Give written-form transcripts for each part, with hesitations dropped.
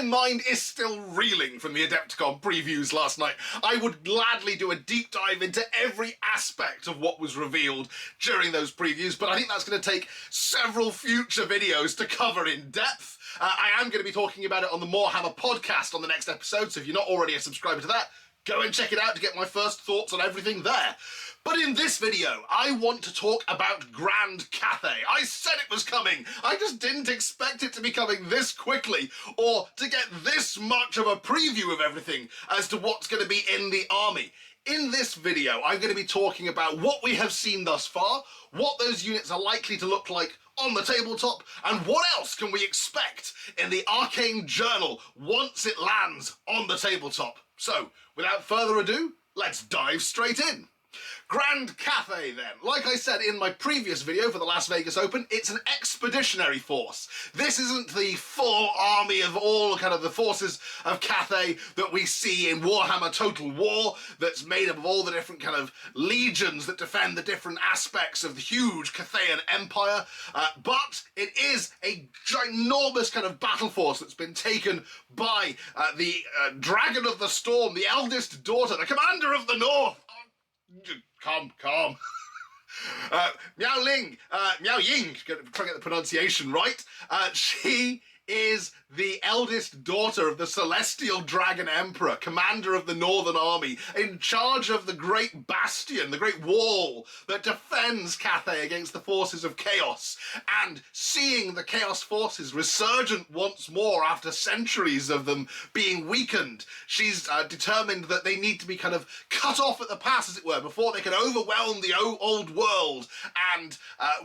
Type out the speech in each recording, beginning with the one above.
mind is still reeling from the Adepticon previews last night. I would gladly do a deep dive into every aspect of what was revealed during those previews, but I think that's going to take several future videos to cover in depth. I am going to be talking about it on the Warhammer podcast on the next episode, so if you're not already a subscriber to that, go and check it out to get my first thoughts on everything there. But in this video, I want to talk about Grand Cathay. I said it was coming. I just didn't expect it to be coming this quickly, or to get this much of a preview of everything as to what's going to be in the army. In this video, I'm going to be talking about what we have seen thus far, what those units are likely to look like on the tabletop, and what else can we expect in the Arcane Journal once it lands on the tabletop. So, without further ado, let's dive straight in. Grand Cathay then. Like I said in my previous video for the Las Vegas Open, it's an expeditionary force. This isn't the full army of all kind of the forces of Cathay that we see in Warhammer Total War, that's made up of all the different kind of legions that defend the different aspects of the huge Cathayan Empire, but it is a ginormous kind of battle force that's been taken by the Dragon of the Storm, the eldest daughter, the Commander of the North. Calm. Miao Ying, trying to get the pronunciation right. She is the eldest daughter of the Celestial Dragon Emperor, commander of the Northern Army, in charge of the great bastion, the great wall that defends Cathay against the forces of chaos, and seeing the chaos forces resurgent once more after centuries of them being weakened, she's determined that they need to be kind of cut off at the pass, as it were, before they can overwhelm the old world and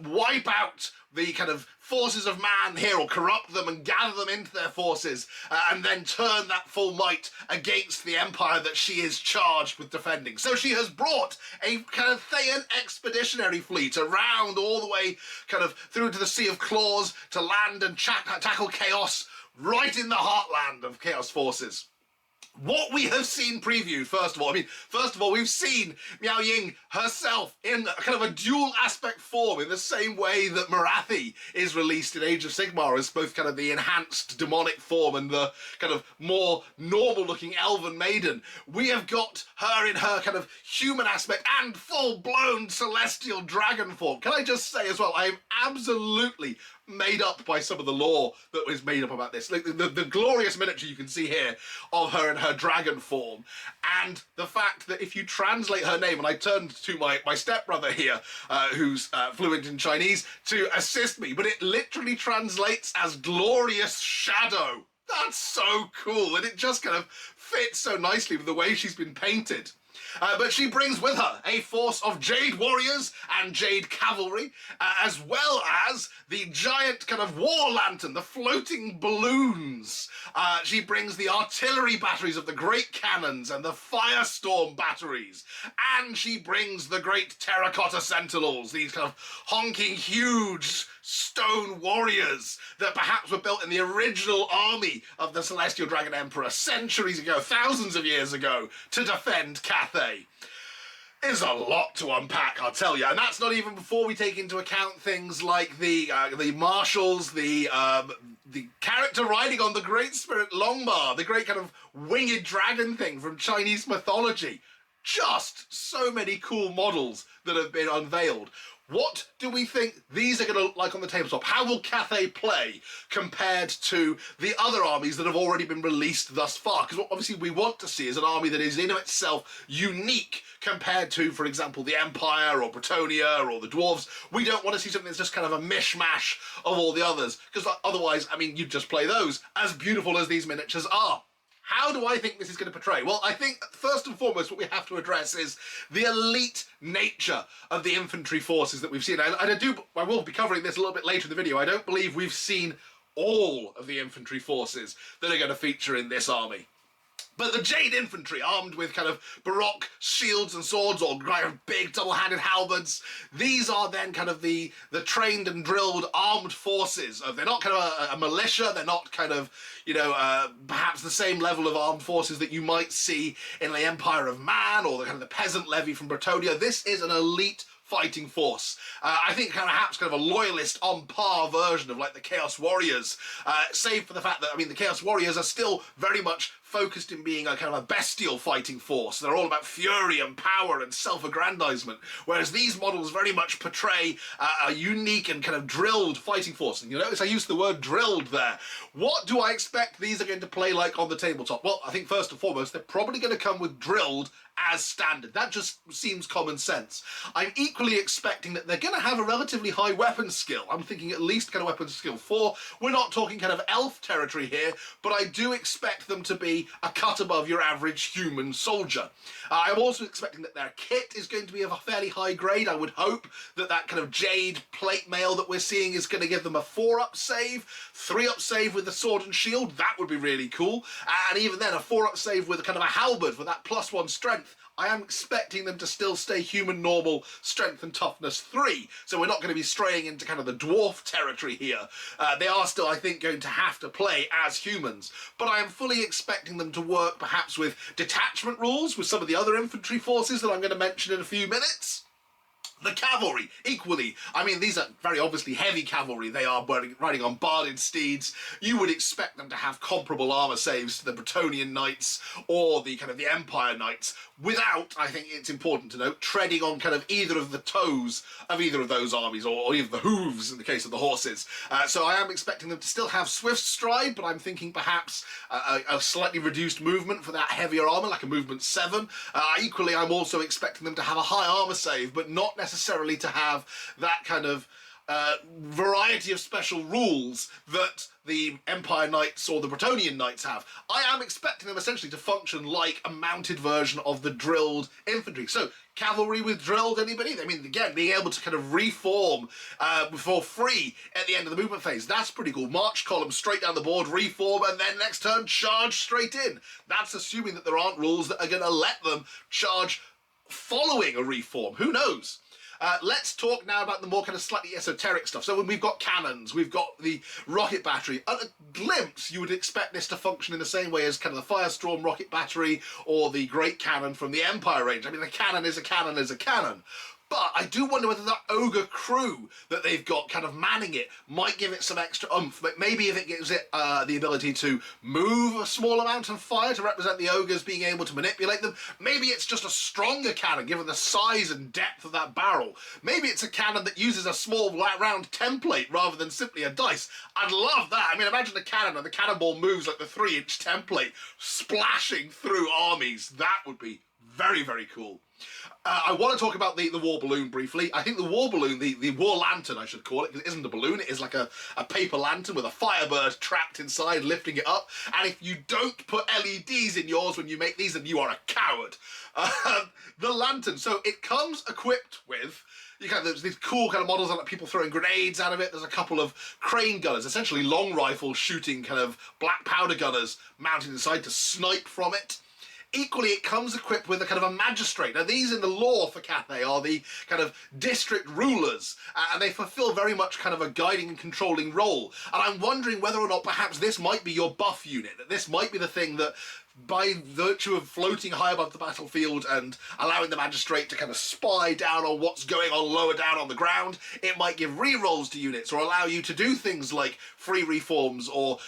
wipe out the kind of forces of man here, or corrupt them and gather them into their forces, and then turn that full might against the empire that she is charged with defending. So she has brought a Cathayan expeditionary fleet around all the way kind of through to the Sea of Claws to land and tackle chaos right in the heartland of chaos forces. What we have seen previewed, first of all, we've seen Miao Ying herself in kind of a dual aspect form, in the same way that Marathi is released in Age of Sigmar as both kind of the enhanced demonic form and the kind of more normal looking elven maiden. We have got her in her kind of human aspect and full-blown celestial dragon form. Can I just say as well, I am absolutely made up by some of the lore that was made up about this. Like the glorious miniature you can see here of her in her dragon form, and the fact that if you translate her name, and I turned to my stepbrother here, who's fluent in Chinese, to assist me, but it literally translates as glorious shadow. That's so cool, and it just kind of fits so nicely with the way she's been painted. But she brings with her a force of Jade warriors and Jade cavalry, as well as the giant kind of war lantern, the floating balloons. She brings the artillery batteries of the great cannons and the firestorm batteries. And she brings the great terracotta sentinels, these kind of honking huge stone warriors that perhaps were built in the original army of the Celestial Dragon Emperor centuries ago, thousands of years ago, to defend Cathay. There's a lot to unpack, I'll tell you, and that's not even before we take into account things like the marshals, the character riding on the Great Spirit Longmar, the great kind of winged dragon thing from Chinese mythology. Just so many cool models that have been unveiled. What do we think these are going to look like on the tabletop? How will Cathay play compared to the other armies that have already been released thus far? Because what obviously we want to see is an army that is in itself unique compared to, for example, the Empire or Bretonia or the Dwarves. We don't want to see something that's just kind of a mishmash of all the others, because otherwise, I mean, you'd just play those, as beautiful as these miniatures are. How do I think this is going to portray? Well, I think first and foremost what we have to address is the elite nature of the infantry forces that we've seen. I will be covering this a little bit later in the video. I don't believe we've seen all of the infantry forces that are going to feature in this army. But the Jade infantry, armed with kind of baroque shields and swords, or kind of big double-handed halberds, these are then kind of the trained and drilled armed forces. They're not kind of a militia, they're not kind of, you know, perhaps the same level of armed forces that you might see in the Empire of Man, or the kind of the peasant levy from Bretonia. This is an elite fighting force. I think perhaps kind of a loyalist on par version of like the Chaos Warriors, save for the fact that, I mean, the Chaos Warriors are still very much focused in being a kind of a bestial fighting force. They're all about fury and power and self-aggrandizement, whereas these models very much portray a unique and kind of drilled fighting force. And you notice I used the word drilled there. What do I expect these are going to play like on the tabletop? Well, I think first and foremost, they're probably going to come with drilled as standard. That just seems common sense. I'm equally expecting that they're going to have a relatively high weapon skill. I'm thinking at least kind of weapon skill 4. We're not talking kind of elf territory here, but I do expect them to be a cut above your average human soldier. I'm also expecting that their kit is going to be of a fairly high grade. I would hope that that kind of jade plate mail that we're seeing is going to give them a 4-up save, 3-up save with the sword and shield. That would be really cool. And even then, a 4-up save with a kind of a halberd with that +1 strength. I am expecting them to still stay human normal strength and toughness 3. So we're not going to be straying into kind of the dwarf territory here. They are still, I think, going to have to play as humans. But I am fully expecting them to work perhaps with detachment rules with some of the other infantry forces that I'm going to mention in a few minutes. The cavalry, equally. I mean, these are very obviously heavy cavalry. They are riding on barded steeds. You would expect them to have comparable armour saves to the Bretonnian Knights or the kind of the Empire Knights, without, I think it's important to note, treading on kind of either of the toes of either of those armies, or even the hooves in the case of the horses. So I am expecting them to still have swift stride, but I'm thinking perhaps a slightly reduced movement for that heavier armour, like a movement 7. Equally, I'm also expecting them to have a high armour save, but not necessarily to have that kind of variety of special rules that the Empire Knights or the Bretonnian Knights have. I am expecting them essentially to function like a mounted version of the drilled infantry. So, cavalry with drilled, anybody? I mean, again, being able to kind of reform for free at the end of the movement phase, that's pretty cool. March column straight down the board, reform, and then next turn, charge straight in. That's assuming that there aren't rules that are going to let them charge following a reform. Who knows? Let's talk now about the more kind of slightly esoteric stuff. So when we've got cannons, we've got the rocket battery. At a glimpse, you would expect this to function in the same way as kind of the Firestorm rocket battery or the Great Cannon from the Empire range. I mean, a cannon is a cannon is a cannon. But I do wonder whether that ogre crew that they've got kind of manning it might give it some extra oomph. But maybe if it gives it the ability to move a small amount of fire to represent the ogres being able to manipulate them, maybe it's just a stronger cannon given the size and depth of that barrel. Maybe it's a cannon that uses a small round template rather than simply a dice. I'd love that. I mean, imagine a cannon and the cannonball moves like the 3-inch template splashing through armies. That would be very, very cool. I want to talk about the war balloon briefly. I think the war balloon, the war lantern I should call it, because it isn't a balloon, it is like a paper lantern with a firebird trapped inside lifting it up. And if you don't put LEDs in yours when you make these, then you are a coward. The lantern, so it comes equipped with, there's these cool kind of models on it, people throwing grenades out of it. There's a couple of crane gunners, essentially long rifle shooting kind of black powder gunners mounted inside to snipe from it. Equally, it comes equipped with a kind of a magistrate. Now, these in the lore for Cathay are the kind of district rulers, and they fulfill very much kind of a guiding and controlling role. And I'm wondering whether or not perhaps this might be your buff unit, that this might be the thing that, by virtue of floating high above the battlefield and allowing the magistrate to kind of spy down on what's going on lower down on the ground, it might give re-rolls to units or allow you to do things like free reforms or,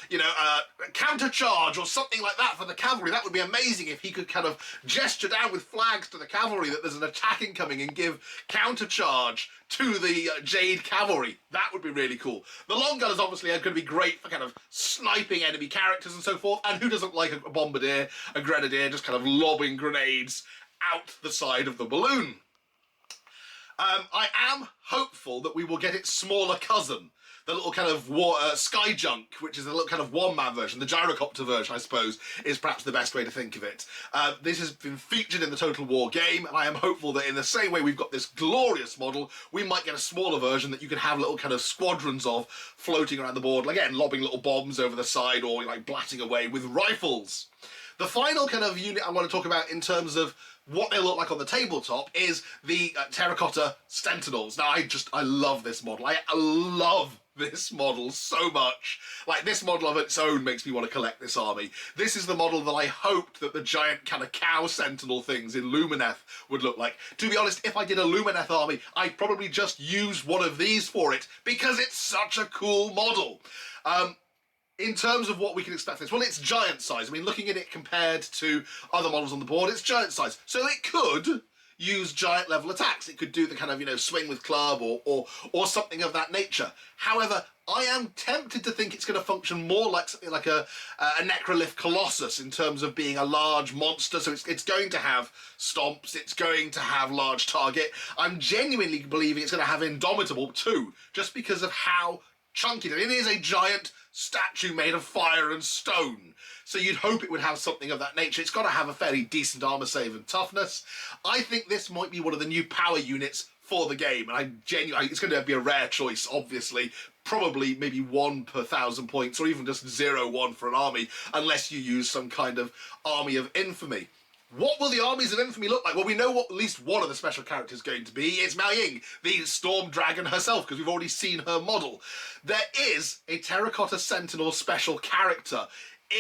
counter charge or something like that for the cavalry. That would be amazing if he could kind of gesture down with flags to the cavalry that there's an attack incoming and give counter charge to the Jade cavalry. That would be really cool. The long gunners obviously are going to be great for kind of sniping enemy characters and so forth, and who doesn't like a bombardier, a grenadier, just kind of lobbing grenades out the side of the balloon. I am hopeful that we will get its smaller cousin, the little kind of sky junk, which is a little kind of one-man version. The gyrocopter version, I suppose, is perhaps the best way to think of it. This has been featured in the Total War game, and I am hopeful that in the same way we've got this glorious model, we might get a smaller version that you can have little kind of squadrons of floating around the board, again, lobbing little bombs over the side or like blatting away with rifles. The final kind of unit I want to talk about in terms of what they look like on the tabletop is the terracotta sentinels. Now, I love this model. I love this model so much. Like, this model of its own makes me want to collect this army. This is the model that I hoped that the giant kind of cow sentinel things in Lumineth would look like. To be honest, if I did a Lumineth army, I'd probably just use one of these for it, because it's such a cool model. In terms of what we can expect from this, well, it's giant size. I mean, looking at it compared to other models on the board, it's giant size. So it could use giant level attacks. It could do the kind of, you know, swing with club or something of that nature. However, I am tempted to think it's going to function more like something like a Necrolith Colossus in terms of being a large monster. So it's going to have stomps, it's going to have large target. I'm genuinely believing it's going to have Indomitable too, just because of how chunky it is. It is a giant statue made of fire and stone, so you'd hope it would have something of that nature. It's got to have a fairly decent armor save and toughness. I think this might be one of the new power units for the game, and it's going to be a rare choice, obviously. Probably maybe 1 per 1,000 points, or even just 0-1 for an army, unless you use some kind of army of infamy. What will the armies of infamy look like? Well, we know what at least one of the special characters is going to be. It's Miao Ying, the Storm Dragon herself, because we've already seen her model. There is a Terracotta Sentinel special character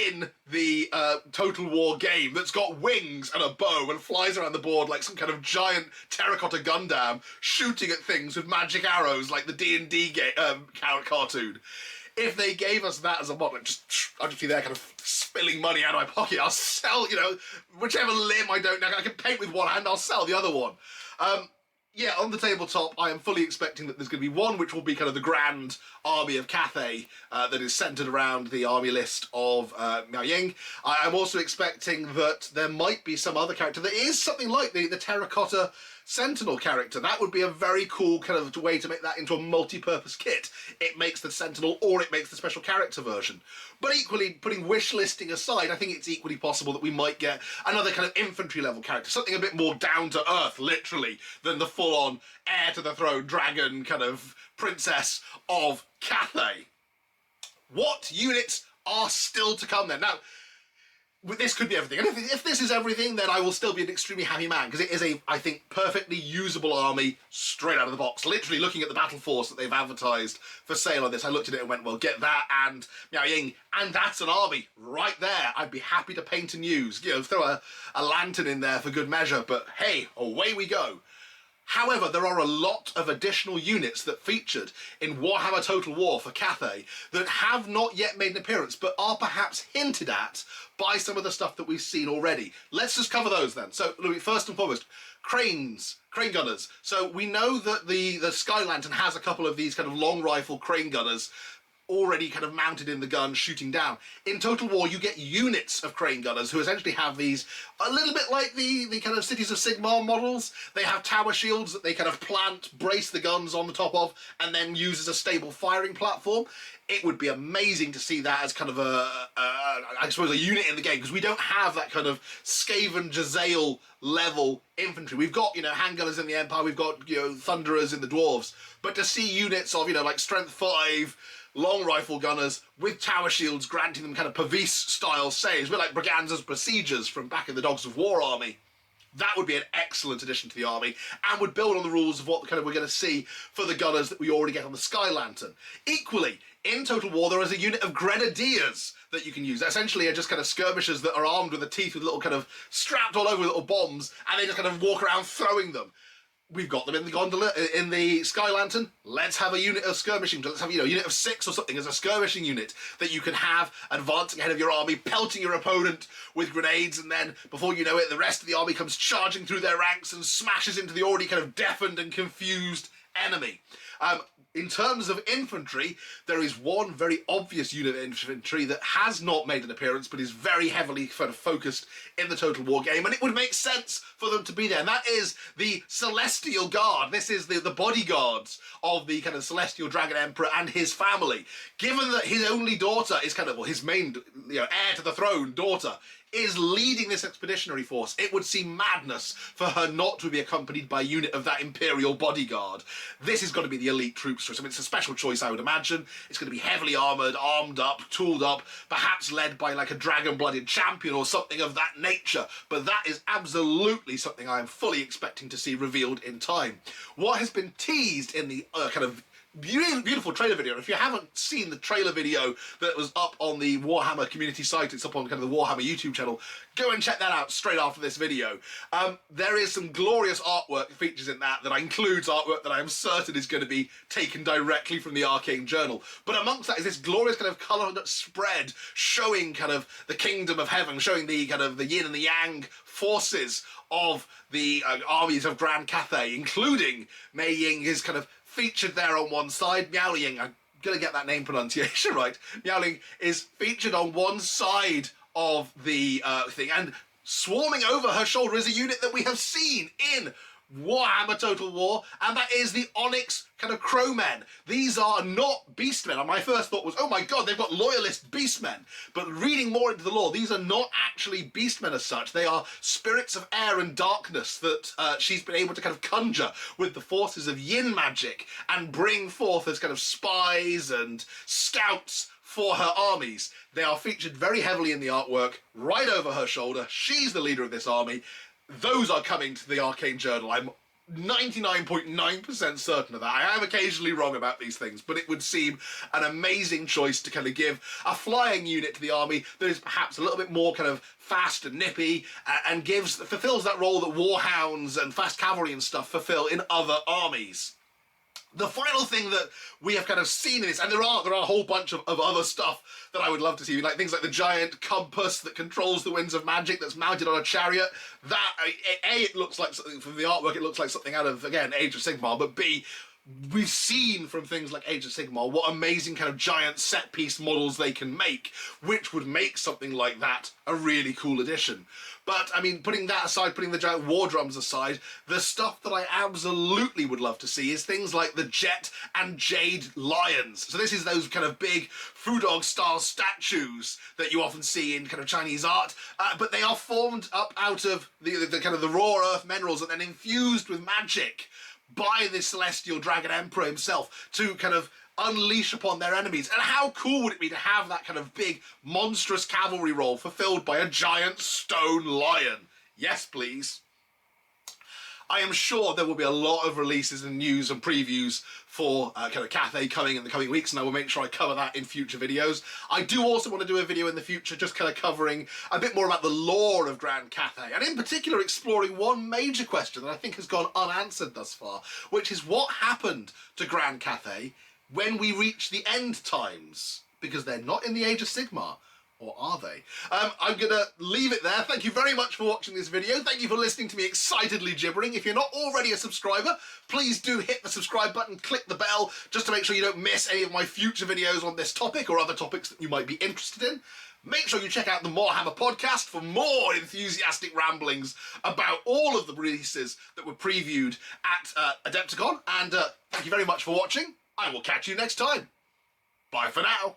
in the Total War game that's got wings and a bow and flies around the board like some kind of giant terracotta Gundam shooting at things with magic arrows like the D&D cartoon. If they gave us that as a model, I'd just be there kind of spilling money out of my pocket. I'll sell, you know, whichever limb I don't know. I can paint with one hand, I'll sell the other one. Yeah, on the tabletop, I am fully expecting that there's going to be one which will be kind of the grand army of Cathay that is centred around the army list of Miao Ying. I'm also expecting that there might be some other character that is something like the Terracotta Sentinel character. That would be a very cool kind of way to make that into a multi-purpose kit. It makes the Sentinel or it makes the special character version. But equally, putting wish listing aside, I think it's equally possible that we might get another kind of infantry level character, something a bit more down to earth, literally, than the full-on heir to the throne dragon kind of princess of Cathay. What units are still to come then? Now, this could be everything. And if this is everything, then I will still be an extremely happy man, because it is a, I think, perfectly usable army straight out of the box. Literally looking at the battle force that they've advertised for sale on this, I looked at it and went, well, get that and Miao Ying, and that's an army right there. I'd be happy to paint and use. You know, throw a lantern in there for good measure, but hey, away we go. However, there are a lot of additional units that featured in Warhammer Total War for Cathay that have not yet made an appearance, but are perhaps hinted at by some of the stuff that we've seen already. Let's just cover those then. So, Louis, first and foremost, crane gunners. So we know that the Sky Lantern has a couple of these kind of long rifle crane gunners already kind of mounted in the gun, shooting down. In Total War, you get units of crane gunners who essentially have these, a little bit like the kind of Cities of Sigmar models. They have tower shields that they kind of plant, brace the guns on the top of, and then use as a stable firing platform. It would be amazing to see that as kind of I suppose, a unit in the game, because we don't have that kind of Skaven Jezzail level infantry. We've got, you know, handgunners in the Empire, we've got, you know, Thunderers in the Dwarves, but to see units of, you know, like Strength 5, long rifle gunners with tower shields granting them kind of Pavis style saves, a bit like Braganza's Besiegers from back in the Dogs of War army. That would be an excellent addition to the army and would build on the rules of what kind of we're going to see for the gunners that we already get on the Sky Lantern. Equally, in Total War, there is a unit of Grenadiers that you can use. Essentially, are just kind of skirmishers that are armed with the teeth with little kind of strapped all over little bombs, and they just kind of walk around throwing them. We've got them in the gondola, in the Sky Lantern. Let's have a unit of skirmishing. Let's have, you know, a unit of 6 or something as a skirmishing unit that you can have advancing ahead of your army, pelting your opponent with grenades, and then, before you know it, the rest of the army comes charging through their ranks and smashes into the already kind of deafened and confused enemy. In terms of infantry, there is one very obvious unit of infantry that has not made an appearance but is very heavily kind of focused in the Total War game, and it would make sense for them to be there, and that is the Celestial Guard. This is the bodyguards of the kind of Celestial Dragon Emperor and his family. Given that his only daughter is kind of, well, his main, you know, heir to the throne daughter is leading this expeditionary force. It would seem madness for her not to be accompanied by a unit of that Imperial bodyguard. This is going to be the elite troops choice. I mean, it's a special choice, I would imagine. It's going to be heavily armoured, armed up, tooled up, perhaps led by like a dragon-blooded champion or something of that nature. But that is absolutely something I am fully expecting to see revealed in time. What has been teased in the kind of beautiful trailer video. If you haven't seen the trailer video that was up on the Warhammer community site, it's up on kind of the Warhammer YouTube channel, go and check that out straight after this video. There is some glorious artwork features in that includes artwork that I am certain is going to be taken directly from the Arcane Journal. But amongst that is this glorious kind of colour spread showing kind of the kingdom of heaven, showing the kind of the yin and the yang forces of the armies of Grand Cathay, including Mei Ying is kind of featured there on one side. Miaoling, I'm gonna get that name pronunciation right. Miaoling is featured on one side of the thing, and swarming over her shoulder is a unit that we have seen in Warhammer Total War, and that is the Onyx kind of crowmen. These are not beastmen, and my first thought was, oh my god, they've got loyalist beastmen. But reading more into the lore, these are not actually beastmen as such. They are spirits of air and darkness that she's been able to kind of conjure with the forces of yin magic and bring forth as kind of spies and scouts for her armies. They are featured very heavily in the artwork, right over her shoulder. She's the leader of this army. Those are coming to the Arcane Journal. I'm 99.9% certain of that. I am occasionally wrong about these things, but it would seem an amazing choice to kind of give a flying unit to the army that is perhaps a little bit more kind of fast and nippy, and fulfills that role that warhounds and fast cavalry and stuff fulfill in other armies. The final thing that we have kind of seen in this, and there are a whole bunch of other stuff that I would love to see, like things like the giant compass that controls the winds of magic that's mounted on a chariot. That, A, it looks like something from the artwork, it looks like something out of, again, Age of Sigmar, but B, we've seen from things like Age of Sigmar what amazing kind of giant set-piece models they can make, which would make something like that a really cool addition. But, I mean, putting that aside, putting the giant war drums aside, the stuff that I absolutely would love to see is things like the Jet and Jade Lions. So this is those kind of big Fudog-style statues that you often see in kind of Chinese art, but they are formed up out of the kind of the raw earth minerals and then infused with magic by the Celestial Dragon Emperor himself to kind of unleash upon their enemies. And how cool would it be to have that kind of big monstrous cavalry role fulfilled by a giant stone lion? Yes, please. I am sure there will be a lot of releases and news and previews for kind of Cathay coming in the coming weeks, and I will make sure I cover that in future videos. I do also want to do a video in the future just kind of covering a bit more about the lore of Grand Cathay, and in particular exploring one major question that I think has gone unanswered thus far, which is what happened to Grand Cathay when we reach the end times, because they're not in the Age of Sigmar. Or are they? I'm going to leave it there. Thank you very much for watching this video. Thank you for listening to me excitedly gibbering. If you're not already a subscriber, please do hit the subscribe button, click the bell, just to make sure you don't miss any of my future videos on this topic or other topics that you might be interested in. Make sure you check out the Warhammer podcast for more enthusiastic ramblings about all of the releases that were previewed at Adepticon. And thank you very much for watching. I will catch you next time. Bye for now.